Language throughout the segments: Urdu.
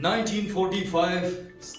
1945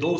2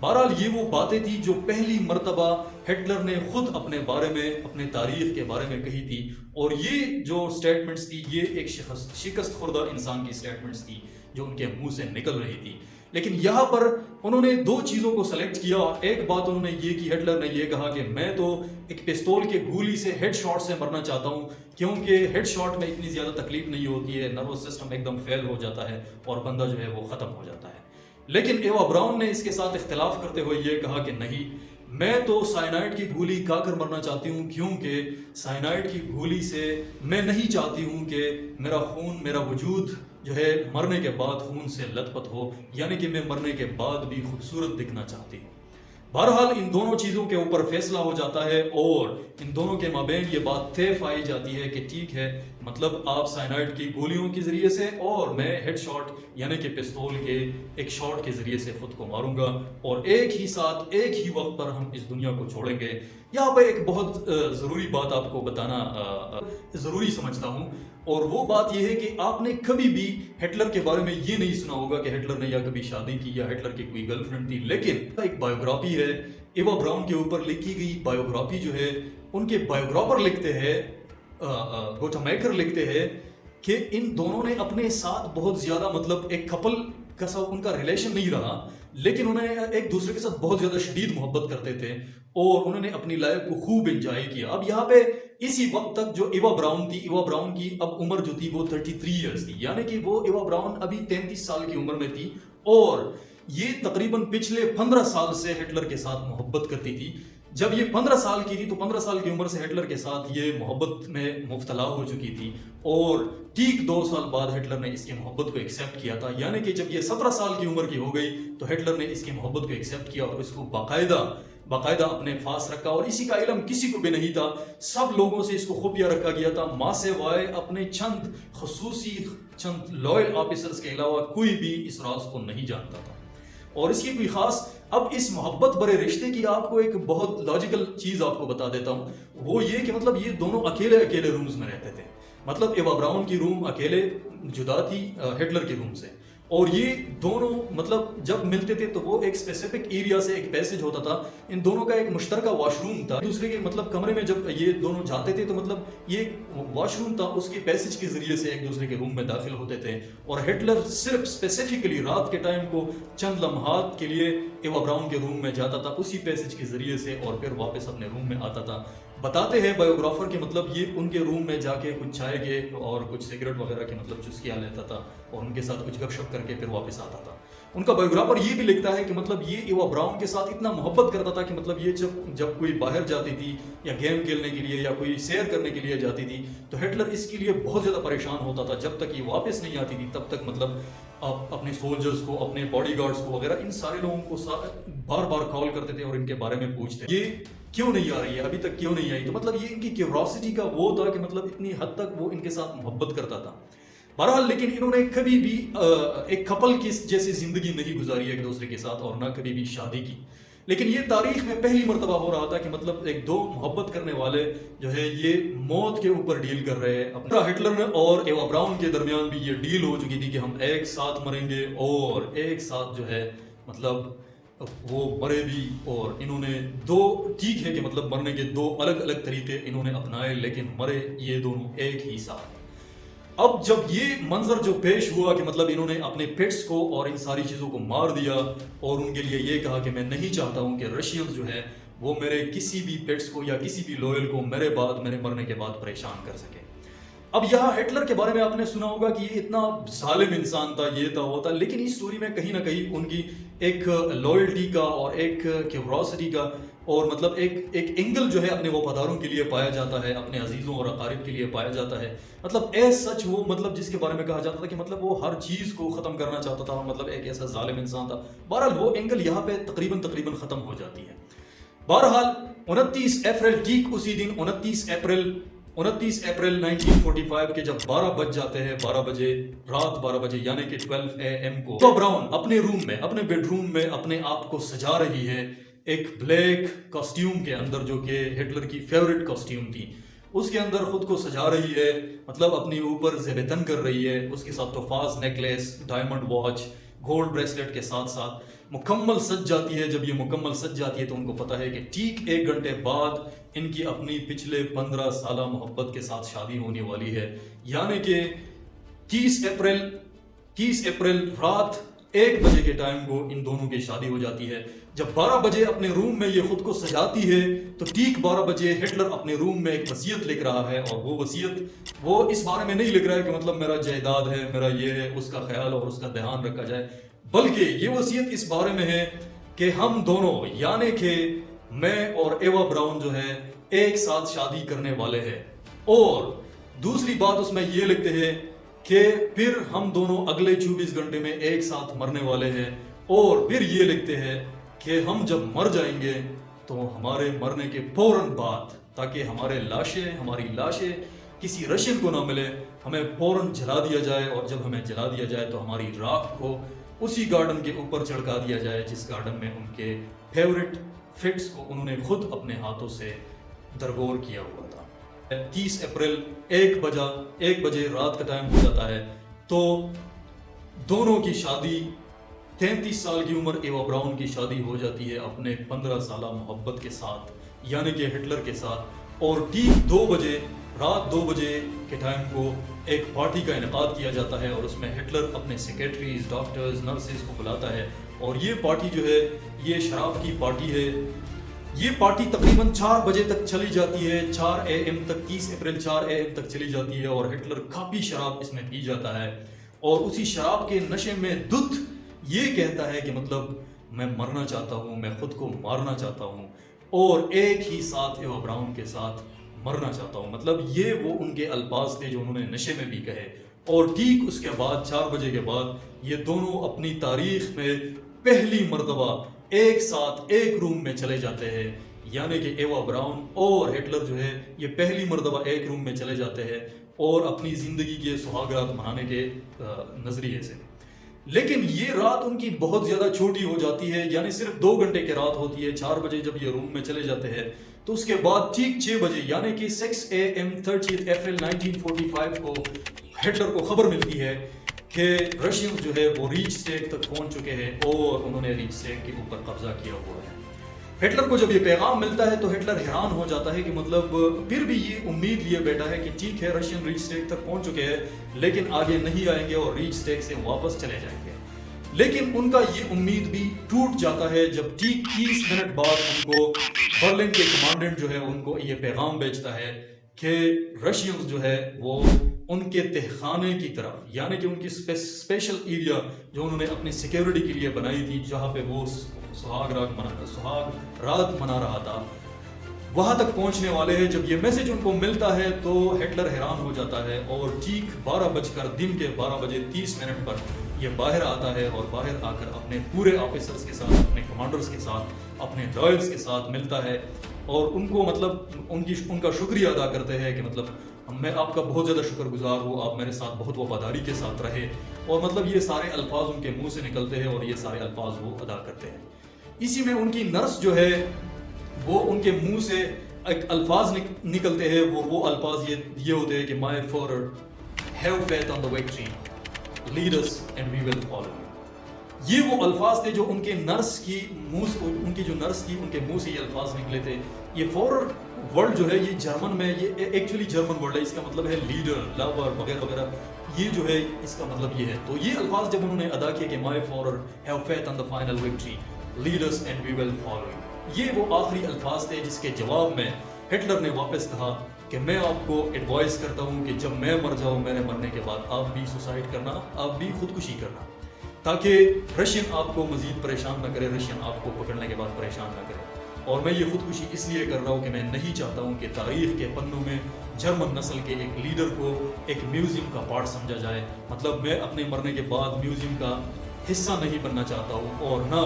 بہرحال یہ وہ باتیں تھی جو پہلی مرتبہ ہٹلر نے خود اپنے بارے میں، اپنے تاریخ کے بارے میں کہی تھی، اور یہ جو سٹیٹمنٹس تھی یہ ایک شکست خوردہ انسان کی سٹیٹمنٹس تھی جو ان کے منہ سے نکل رہی تھی۔ لیکن یہاں پر انہوں نے دو چیزوں کو سلیکٹ کیا، اور ایک بات انہوں نے یہ کی، ہٹلر نے یہ کہا کہ میں تو ایک پستول کے گولی سے، ہیڈ شاٹ سے مرنا چاہتا ہوں، کیونکہ ہیڈ شاٹ میں اتنی زیادہ تکلیف نہیں ہوتی ہے، نروس سسٹم ایک دم فیل ہو جاتا ہے اور بندہ جو ہے وہ ختم ہو جاتا ہے۔ لیکن ایوا براؤن نے اس کے ساتھ اختلاف کرتے ہوئے یہ کہا کہ نہیں، میں تو سائنائڈ کی گولی کھا کر مرنا چاہتی ہوں، کیونکہ سائنائڈ کی گولی سے میں نہیں چاہتی ہوں کہ میرا خون، میرا وجود جو ہے مرنے کے بعد خون سے لت پت ہو، یعنی کہ میں مرنے کے بعد بھی خوبصورت دکھنا چاہتی ہوں۔ بہرحال ان دونوں چیزوں کے اوپر فیصلہ ہو جاتا ہے، اور ان دونوں کے مابین یہ بات طے پائی جاتی ہے کہ ٹھیک ہے، مطلب آپ سائنائڈ کی گولیوں کے ذریعے سے، اور میں ہیڈ شاٹ یعنی کہ پستول کے ایک شاٹ کے ذریعے سے خود کو ماروں گا، اور ایک ہی ساتھ ایک ہی وقت پر ہم اس دنیا کو چھوڑیں گے۔ یہاں پہ ایک بہت ضروری بات آپ کو بتانا ضروری سمجھتا ہوں، اور وہ بات یہ ہے کہ آپ نے کبھی بھی ہٹلر کے بارے میں یہ نہیں سنا ہوگا کہ ہٹلر نے یا کبھی شادی کی یا ہٹلر کی کوئی گرل فرینڈ تھی، لیکن ایک بایوگرافی ہے ایوا براؤن کے اوپر لکھی گئی بایوگرافی جو ہے، ان کے بایوگرافر لکھتے ہیں، گوٹا میکر لکھتے ہیں کہ ان دونوں نے اپنے ساتھ بہت زیادہ، مطلب ایک کپل کا سا ان کا ریلیشن نہیں رہا، لیکن انہیں ایک دوسرے کے ساتھ بہت زیادہ شدید محبت کرتے تھے، اور انہوں نے اپنی لائف کو خوب انجوائے کیا۔ اب یہاں پہ اسی وقت تک جو ایوا براؤن تھی، ایوا براؤن کی اب عمر جو تھی وہ 33 ایئرز تھی، یعنی کہ وہ ایوا براؤن ابھی 33 سال کی عمر میں تھی، اور یہ تقریباً پچھلے 15 سال سے ہٹلر کے ساتھ محبت کرتی تھی۔ جب یہ 15 سال کی تھی تو 15 سال کی عمر سے ہٹلر کے ساتھ یہ محبت میں مبتلا ہو چکی تھی، اور ٹھیک 2 سال بعد ہٹلر نے اس کی محبت کو ایکسیپٹ کیا تھا، یعنی کہ جب یہ 17 سال کی عمر کی ہو گئی تو ہٹلر نے اس کی محبت کو ایکسیپٹ کیا اور اس کو باقاعدہ اپنے پاس رکھا، اور اسی کا علم کسی کو بھی نہیں تھا، سب لوگوں سے اس کو خفیہ رکھا گیا تھا، ماں سے وائے اپنے چند لوئل آفیسرز کے علاوہ کوئی بھی اس راز کو نہیں جانتا تھا۔ اور اس کی کوئی خاص، اب اس محبت برے رشتے کی آپ کو ایک بہت لاجیکل چیز آپ کو بتا دیتا ہوں، وہ یہ کہ مطلب یہ دونوں اکیلے رومز میں رہتے تھے، مطلب ایوا براؤن کی روم اکیلے جدا تھی ہٹلر کی روم سے، اور یہ دونوں مطلب جب ملتے تھے تو وہ ایک اسپیسیفک ایریا سے ایک پیسج ہوتا تھا، ان دونوں کا ایک مشترکہ واش روم تھا، دوسرے کے مطلب کمرے میں جب یہ دونوں جاتے تھے تو مطلب یہ واش روم تھا، اس کے پیسج کے ذریعے سے ایک دوسرے کے روم میں داخل ہوتے تھے، اور ہٹلر صرف اسپیسیفکلی رات کے ٹائم کو چند لمحات کے لیے ایوا براؤن کے روم میں جاتا تھا اسی پیسج کے ذریعے سے، اور پھر واپس اپنے روم میں آتا تھا۔ بتاتے ہیں بایوگرافر کہ مطلب یہ ان کے روم میں جا کے کچھ چائے کے اور کچھ سگریٹ وغیرہ کے مطلب چسکیاں لیتا تھا، اور ان کے ساتھ کچھ گپ شپ کر کے پھر واپس آتا تھا۔ ان کا بایوگرافر یہ بھی لکھتا ہے کہ مطلب یہ ایوا براؤن کے ساتھ اتنا محبت کرتا تھا کہ مطلب یہ جب کوئی باہر جاتی تھی یا گیم کھیلنے کے لیے یا کوئی سیر کرنے کے لیے جاتی تھی تو ہٹلر اس کے لیے بہت زیادہ پریشان ہوتا تھا، جب تک یہ واپس نہیں آتی تھی تب تک مطلب اپنے سولجرز کو، اپنے باڈی گارڈز کو وغیرہ، ان سارے لوگوں کو بار بار کال کرتے تھے اور ان کے بارے میں پوچھتے یہ کیوں نہیں آ رہی ہے، ابھی تک کیوں نہیں آئی، تو مطلب یہ ان کی کیوریوسٹی کا وہ تھا کہ مطلب اتنی حد تک وہ ان کے ساتھ محبت کرتا تھا۔ بہرحال لیکن انہوں نے کبھی بھی ایک کپل کی جیسی زندگی نہیں گزاری ایک دوسرے کے ساتھ، اور نہ کبھی بھی شادی کی، لیکن یہ تاریخ میں پہلی مرتبہ ہو رہا تھا کہ مطلب ایک دو محبت کرنے والے جو ہے یہ موت کے اوپر ڈیل کر رہے ہیں۔ اپنا ہٹلر اور ایوا براؤن کے درمیان بھی یہ ڈیل ہو چکی تھی کہ ہم ایک ساتھ مریں گے، اور ایک ساتھ جو ہے مطلب وہ مرے بھی، اور انہوں نے دو، ٹھیک ہے کہ مطلب مرنے کے دو الگ الگ طریقے انہوں نے اپنائے، لیکن مرے یہ دونوں ایک ہی ساتھ۔ اب جب یہ منظر جو پیش ہوا کہ مطلب انہوں نے اپنے پیٹس کو اور ان ساری چیزوں کو مار دیا، اور ان کے لیے یہ کہا کہ میں نہیں چاہتا ہوں کہ رشینز جو ہے وہ میرے کسی بھی پیٹس کو یا کسی بھی لوئل کو میرے مرنے کے بعد پریشان کر سکے۔ اب یہاں ہٹلر کے بارے میں آپ نے سنا ہوگا کہ یہ اتنا ظالم انسان تھا، یہ تھا وہ تھا، لیکن اس سٹوری میں کہیں نہ کہیں ان کی ایک لوئلٹی کا اور ایک کیوریوسٹی کا اور مطلب ایک اینگل جو ہے اپنے وفاداروں کے لیے پایا جاتا ہے، اپنے عزیزوں اور اقارب کے لیے پایا جاتا ہے، مطلب ایز سچ وہ مطلب جس کے بارے میں کہا جاتا تھا کہ مطلب وہ ہر چیز کو ختم کرنا چاہتا تھا، مطلب ایک ایسا ظالم انسان تھا۔ بہرحال وہ اینگل یہاں پہ تقریباً ختم ہو جاتی ہے۔ بہرحال 29 اپریل، ٹھیک اسی دن 29 اپریل 1945 کے جب 12 بج جاتے ہیں، 12 بجے، رات 12 بجے یعنی کہ 12 AM کو ایوا براؤن اپنے روم میں، اپنے بیڈ روم میں اپنے آپ کو سجا رہی ہے ایک بلیک کاسٹیوم کے اندر، جو کہ ہٹلر کی فیورٹ کاسٹیوم تھی، اس کے اندر خود کو سجا رہی ہے، مطلب اپنی اوپر زیب تن کر رہی ہے، اس کے ساتھ topaz necklace, diamond watch, gold bracelet کے ساتھ ساتھ مکمل سج جاتی ہے. جب یہ مکمل سج جاتی ہے تو ان کو پتا ہے کہ ٹھیک 1 گھنٹے بعد ان کی اپنی پچھلے 15 سالہ محبت کے ساتھ شادی ہونے والی ہے. یعنی کہ 30 اپریل رات 1 بجے کے ٹائم کو ان دونوں کی شادی ہو جاتی ہے. جب 12 بجے اپنے روم میں یہ خود کو سجاتی ہے تو ٹھیک 12 بجے ہٹلر اپنے روم میں ایک وصیت لکھ رہا ہے. اور وہ وصیت وہ اس بارے میں نہیں لکھ رہا ہے کہ مطلب میرا جائیداد ہے, میرا یہ ہے, اس کا خیال اور اس کا دھیان رکھا جائے, بلکہ یہ وصیت اس بارے میں ہے کہ ہم دونوں یعنی کہ میں اور ایوا براؤن جو ہے ایک ساتھ شادی کرنے والے ہیں. اور دوسری بات اس میں یہ لکھتے ہیں کہ پھر ہم دونوں اگلے 24 گھنٹے میں ایک ساتھ مرنے والے ہیں. اور پھر یہ لکھتے ہیں کہ ہم جب مر جائیں گے تو ہمارے مرنے کے فوراً بعد, تاکہ ہماری لاشیں کسی رشین کو نہ ملے, ہمیں فوراً جلا دیا جائے. اور جب ہمیں جلا دیا جائے تو ہماری راکھ کو اسی گارڈن کے اوپر چڑکا دیا جائے جس گارڈن میں ان کے فیورٹ فٹس کو انہوں نے خود اپنے ہاتھوں سے درگور کیا ہوا تھا. 30 اپریل 1 بجے رات کا ٹائم ہو جاتا ہے تو دونوں کی شادی 33 سال کی عمر ایوا براؤن کی شادی ہو جاتی ہے اپنے 15 سالہ محبت کے ساتھ یعنی کہ ہٹلر کے ساتھ. اور ٹھیک 2 بجے رات 2 بجے کے ٹائم کو ایک پارٹی کا انعقاد کیا جاتا ہے اور اس میں ہٹلر اپنے سیکریٹریز, ڈاکٹرز, نرسز کو بلاتا ہے. اور یہ پارٹی جو ہے یہ شراب کی پارٹی ہے. یہ پارٹی تقریباً 4 بجے تک چلی جاتی ہے, 4 AM تک, 30 اپریل 4 AM تک چلی جاتی ہے. اور ہٹلر کافی شراب اس میں پی جاتا ہے اور اسی شراب کے نشے میں دھت یہ کہتا ہے کہ مطلب میں مرنا چاہتا ہوں, میں خود کو مارنا چاہتا ہوں اور ایک ہی ساتھ ایوا براؤن کے ساتھ مرنا چاہتا ہوں. مطلب یہ وہ ان کے الفاظ تھے جو انہوں نے نشے میں بھی کہے. اور ٹھیک اس کے بعد 4 بجے کے بعد یہ دونوں اپنی تاریخ میں پہلی مرتبہ ایک ساتھ ایک روم میں چلے جاتے ہیں. یعنی کہ ایوا براؤن اور ہٹلر جو ہے یہ پہلی مرتبہ ایک روم میں چلے جاتے ہیں اور اپنی زندگی کے سہاگرات منانے کے نظریے سے. لیکن یہ رات ان کی بہت زیادہ چھوٹی ہو جاتی ہے, یعنی صرف 2 گھنٹے کی رات ہوتی ہے. 4 بجے جب یہ روم میں چلے جاتے ہیں تو اس کے بعد ٹھیک 6 بجے یعنی کہ 6 AM 30 اپریل 1945 کو ہٹلر کو خبر ملتی ہے کہ رشینز جو ہے وہ ریچ اسٹیک تک پہنچ چکے ہیں اور انہوں نے ریچ اسٹیک کے اوپر قبضہ کیا ہوا ہے. ہٹلر کو جب یہ پیغام ملتا ہے تو ہٹلر حیران ہو جاتا ہے کہ مطلب پھر بھی یہ امید لیے بیٹھا ہے کہ ٹھیک ہے رشین ریچ اسٹیک تک پہنچ چکے ہیں لیکن آگے نہیں آئیں گے اور ریچ اسٹیک سے واپس چلے جائیں گے. لیکن ان کا یہ امید بھی ٹوٹ جاتا ہے جب ٹھیک 30 منٹ بعد ان کو برلن کے کمانڈنٹ جو ہے ان کو یہ پیغام بھیجتا ہے کہ رشینز جو ہے وہ ان کے تہخانے کی طرف یعنی کہ ان کی اسپیشل ایریا جو انہوں نے اپنی سیکیورٹی کے لیے بنائی تھی جہاں پہ وہ سہاگ رات منا رہا تھا وہاں تک پہنچنے والے ہیں. جب یہ میسج ان کو ملتا ہے تو ہٹلر حیران ہو جاتا ہے اور ٹھیک 12 بجے 30 منٹ پر یہ باہر آتا ہے اور باہر آ کر اپنے پورے آفیسرز کے ساتھ, اپنے کمانڈرز کے ساتھ, اپنے لائرز کے ساتھ ملتا ہے اور ان کو مطلب ان کا شکریہ ادا کرتے ہیں کہ مطلب میں آپ کا بہت زیادہ شکر گزار ہوں, آپ میرے ساتھ بہت وفاداری کے ساتھ رہے. اور مطلب یہ سارے الفاظ ان کے منہ سے نکلتے ہیں اور یہ سارے الفاظ وہ ادا کرتے ہیں. اسی میں ان کی نرس جو ہے وہ ان کے منہ سے ایک الفاظ نکلتے ہیں, وہ الفاظ یہ ہوتے ہیں کہ my fuhrer have faith on the victory lead us and we will follow. یہ وہ الفاظ تھے جو ان کے نرس کی جو نرس تھی ان کے منہ سے یہ الفاظ نکلے تھے. یہ فورر ورڈ جو ہے یہ جرمن میں یہ ایکچولی جرمن ورڈ ہے, اس کا مطلب ہے لیڈر, لور وغیرہ وغیرہ. یہ جو ہے اس کا مطلب یہ ہے. تو یہ الفاظ جب انہوں نے ادا کیے کہ my fuhrer have faith on the final victory lead us and we will follow, یہ وہ آخری الفاظ تھے جس کے جواب میں ہٹلر نے واپس کہا کہ میں آپ کو ایڈوائز کرتا ہوں کہ جب میں مر جاؤں میرے مرنے کے بعد آپ بھی سوسائڈ کرنا, آپ بھی خودکشی کرنا, تاکہ رشین آپ کو مزید پریشان نہ کرے, رشین آپ کو پکڑنے کے بعد پریشان نہ کرے. اور میں یہ خودکشی اس لیے کر رہا ہوں کہ میں نہیں چاہتا ہوں کہ تاریخ کے پنوں میں جرمن نسل کے ایک لیڈر کو ایک میوزیم کا پارٹ سمجھا جائے. مطلب میں اپنے مرنے کے بعد میوزیم کا حصہ نہیں بننا چاہتا ہوں اور نہ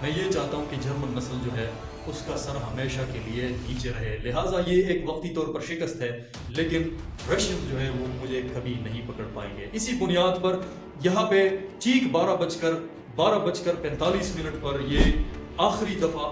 میں یہ چاہتا ہوں کہ جرمن نسل جو ہے اس کا سر ہمیشہ کے لیے نیچے رہے. لہٰذا یہ ایک وقتی طور پر شکست ہے لیکن رشین جو ہے وہ مجھے کبھی نہیں پکڑ پائیں گے. اسی بنیاد پر یہاں پہ ٹھیک 12 بج کر 45 منٹ پر یہ آخری دفعہ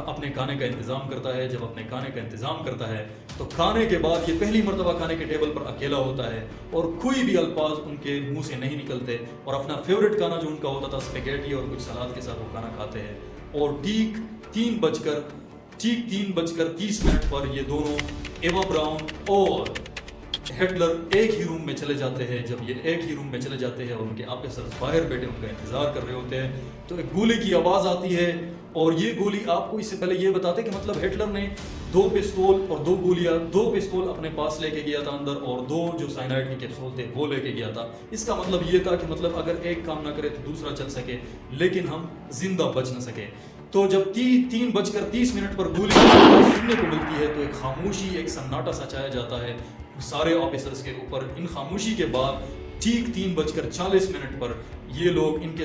اپنے کھانے کا انتظام کرتا ہے. جب اپنے کھانے کا انتظام کرتا ہے تو کھانے کے بعد یہ پہلی مرتبہ کھانے کے ٹیبل پر اکیلا ہوتا ہے اور کوئی بھی الفاظ ان کے منہ سے نہیں نکلتے اور اپنا فیوریٹ کھانا جو ان کا ہوتا تھا اسپیگیٹی اور کچھ سلاد کے ساتھ وہ کھانا کھاتے ہیں. اور ٹھیک 3:30 پر یہ دونوں ایوا براؤن اور ہٹلر ایک ہی روم میں چلے جاتے ہیں. جب یہ ایک ہی روم میں چلے جاتے ہیں اور ان کے آفیسرز باہر بیٹھے ان کا انتظار کر رہے ہوتے ہیں تو ایک گولی کی آواز آتی ہے. اور یہ گولی آپ کو اس سے پہلے یہ بتاتے کہ مطلب ہٹلر نے 2 پستول اور 2 گولیاں 2 پستول اپنے پاس لے کے گیا تھا اندر اور 2 جو سائنائڈ کے کیپسول تھے وہ لے کے گیا تھا. اس کا مطلب یہ تھا کہ مطلب اگر ایک کام نہ کرے تو دوسرا چل سکے لیکن ہم زندہ بچ نہ سکے. تو جب 3:30 پر گولی سننے کو ملتی ہے تو ایک خاموشی ایک سناٹا سا چھایا جاتا ہے سارے آفیسرز کے اوپر. ان خاموشی کے بعد ٹھیک 3:40 پر یہ لوگ ان کے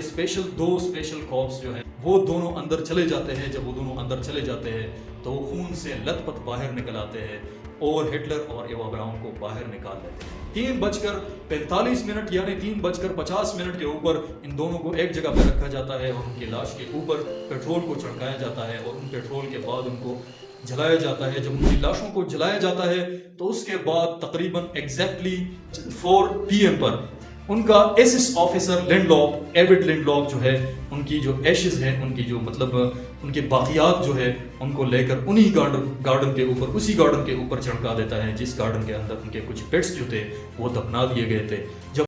دو اسپیشل کارپس جو ہیں وہ دونوں اندر چلے جاتے ہیں. جب وہ دونوں اندر چلے جاتے ہیں تو وہ خون سے لت پت باہر نکل آتے ہیں اور ہٹلر اور ایوا براؤن کو باہر نکال لیتے ہیں. 3:45 یعنی 3:50 کے اوپر ان دونوں کو ایک جگہ پہ رکھا جاتا ہے اور ان کی لاش کے اوپر پیٹرول کو چھڑکایا جاتا ہے اور ان پیٹرول کے بعد ان کو جلایا جاتا ہے. جب ان کی لاشوں کو جلایا جاتا ہے تو اس کے بعد تقریباً ایگزیکٹلی 4 PM پر ان کا ایس آفیسر ایوڈ لینڈلاپ جو ہے ان کی جو ایشز ہیں ان کی جو مطلب ان کے باقیات جو ہے ان کو لے کر انہی گارڈن کے اوپر اسی گارڈن کے اوپر چڑھکا دیتا ہے جس گارڈن کے اندر ان کے کچھ پیٹس جو تھے وہ دفنا دیے گئے تھے. جب